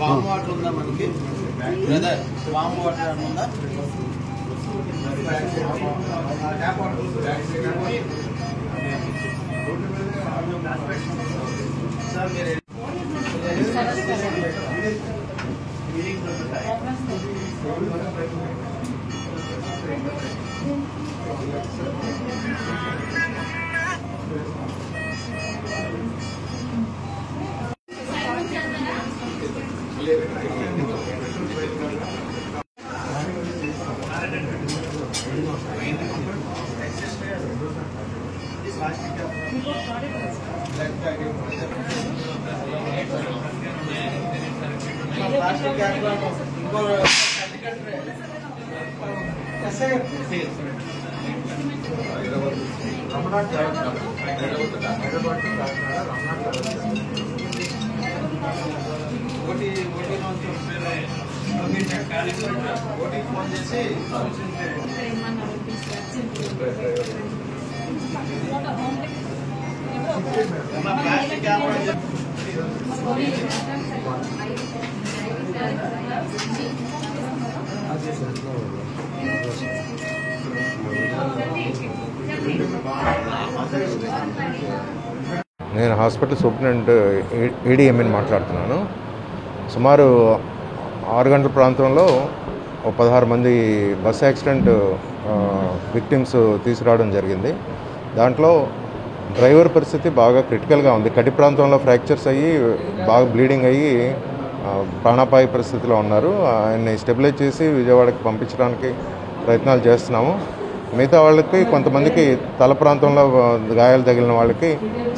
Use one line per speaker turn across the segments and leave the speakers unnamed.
Warm water ఉందా మనకి brother? Warm water ఉందా?
నేను హాస్పిటల్ సూపరింటెండెంట్ ఏడీఎంని మాట్లాడుతున్నాను. సుమారు 6 గంటల ప్రాంతంలో 16 మంది బస్ యాక్సిడెంట్ విక్టిమ్స్ తీసుకురావడం జరిగింది. దాంట్లో డ్రైవర్ పరిస్థితి బాగా క్రిటికల్గా ఉంది. కటి ప్రాంతంలో ఫ్రాక్చర్స్ అయ్యి బాగా బ్లీడింగ్ అయ్యి ప్రాణాపాయ పరిస్థితిలో ఉన్నారు. ఆయన్ని స్టెబిలైజ్ చేసి విజయవాడకి పంపించడానికి ప్రయత్నాలు చేస్తున్నాము. మిగతా వాళ్ళకి కొంతమందికి తల ప్రాంతంలో గాయాలు తగిలిన వాళ్ళకి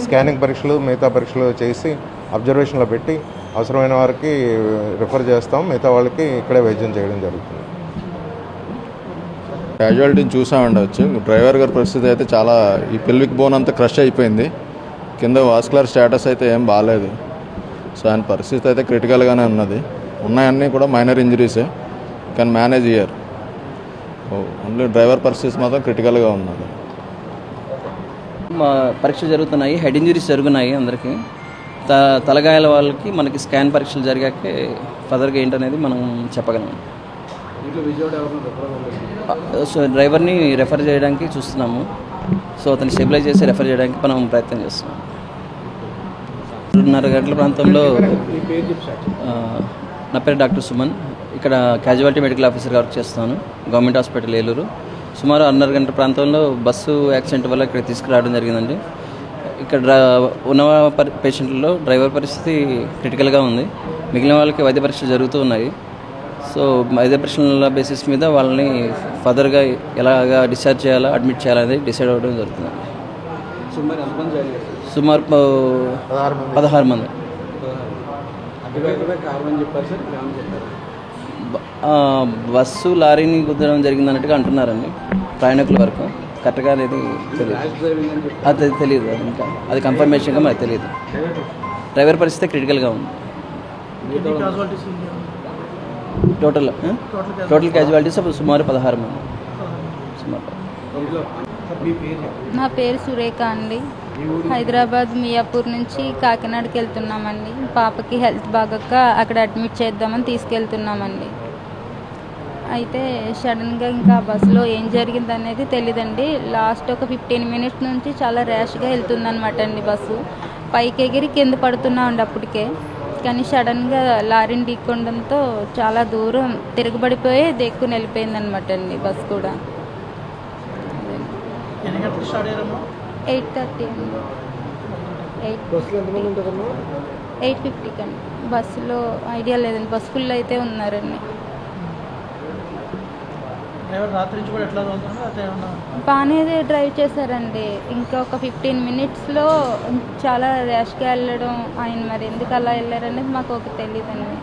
స్కానింగ్ పరీక్షలు మిగతా పరీక్షలు చేసి అబ్జర్వేషన్లో పెట్టి అవసరమైన వారికి రిఫర్ చేస్తాం. మిగతా వాళ్ళకి ఇక్కడే వైద్యం చేయడం జరుగుతుంది.
క్యాజువాలిటీని చూసా ఉండవచ్చు. డ్రైవర్ గారి పరిస్థితి అయితే చాలా, ఈ పెల్విక్ బోన్ అంతా క్రష్ అయిపోయింది. కింద వాస్కులర్ స్టేటస్ అయితే ఏం బాగాలేదు. సో ఆయన పరిస్థితి అయితే క్రిటికల్గానే ఉన్నది. ఉన్నాయన్నీ కూడా మైనర్ ఇంజరీసే, కానీ మేనేజ్ ఇయ్యారు. ఓన్లీ డ్రైవర్ పరిస్థితి మాత్రం క్రిటికల్గా ఉన్నది.
పరీక్షలు జరుగుతున్నాయి, హెడ్ ఇంజరీస్ జరుగుతున్నాయి అందరికీ. తలగాయాల వాళ్ళకి మనకి స్కాన్ పరీక్షలు జరిగాకే ఫర్దర్గా ఏంటనేది మనం చెప్పగలం. సో డ్రైవర్ని రెఫర్ చేయడానికి చూస్తున్నాము. సో అతన్ని స్టెబిలైజ్ చేసి రెఫర్ చేయడానికి మనం ప్రయత్నం చేస్తున్నాం. 2:30 గంటల ప్రాంతంలో నా పేరు డాక్టర్ సుమన్. ఇక్కడ క్యాజువాలిటీ మెడికల్ ఆఫీసర్గా వర్క్ చేస్తాను, గవర్నమెంట్ హాస్పిటల్ ఏలూరు. సుమారు 1.5 గంట ప్రాంతంలో బస్సు యాక్సిడెంట్ వల్ల ఇక్కడ తీసుకురావడం జరిగిందండి. ఇక్కడ ఉన్న పేషెంట్లలో డ్రైవర్ పరిస్థితి క్రిటికల్గా ఉంది. మిగిలిన వాళ్ళకి వైద్య పరీక్షలు జరుగుతూ ఉన్నాయి. సో వైద్య పరీక్షల బేసిస్ మీద వాళ్ళని ఫర్దర్గా ఎలాగా డిశ్చార్జ్ చేయాలా, అడ్మిట్ చేయాలనేది డిసైడ్ అవ్వడం జరుగుతుంది. సుమారు 16 మంది. బస్సు లారీని గుద్దడం జరిగిందన్నట్టుగా అంటున్నారండి ప్రయాణికుల వరకు. కరెక్ట్గా అనేది తెలియదు, అది తెలియదు, ఇంకా అది కన్ఫర్మేషన్గా మనకు తెలియదు. డ్రైవర్ పరిస్థితి క్రిటికల్గా ఉంది. టోటల్ క్యాజువాలిటీస్ సుమారు 16 మంది.
నా పేరు సురేఖ అండి. హైదరాబాద్ మియాపూర్ నుంచి కాకినాడకి వెళ్తున్నామండి. పాపకి హెల్త్ బాగోక అక్కడ అడ్మిట్ చేద్దామని తీసుకెళ్తున్నామండి. అయితే సడన్గా ఇంకా బస్సులో ఏం జరిగింది అనేది తెలియదండి. లాస్ట్ ఒక 15 మినిట్స్ నుంచి చాలా ర్యాష్గా వెళ్తుందనమాట అండి బస్సు. పైకి ఎగిరి కింద పడుతున్నామండి అప్పటికే. కానీ సడన్గా లారీని ఢీకొనడంతో చాలా దూరం తిరగబడిపోయి దెక్కుని వెళ్ళిపోయిందనమాట అండి బస్సు కూడా. 8:30 అండి. 8:50 కండి. బస్సులో ఐడియా లేదండి, బస్సు ఫుల్ అయితే ఉన్నారండి. బాగానే డ్రైవ్ చేశారండి. ఇంకా ఒక 15 మినిట్స్లో చాలా ర్యాష్గా వెళ్ళడం, ఆయన మరి ఎందుకు అలా వెళ్ళారనేది మాకు ఒక తెలియదండి.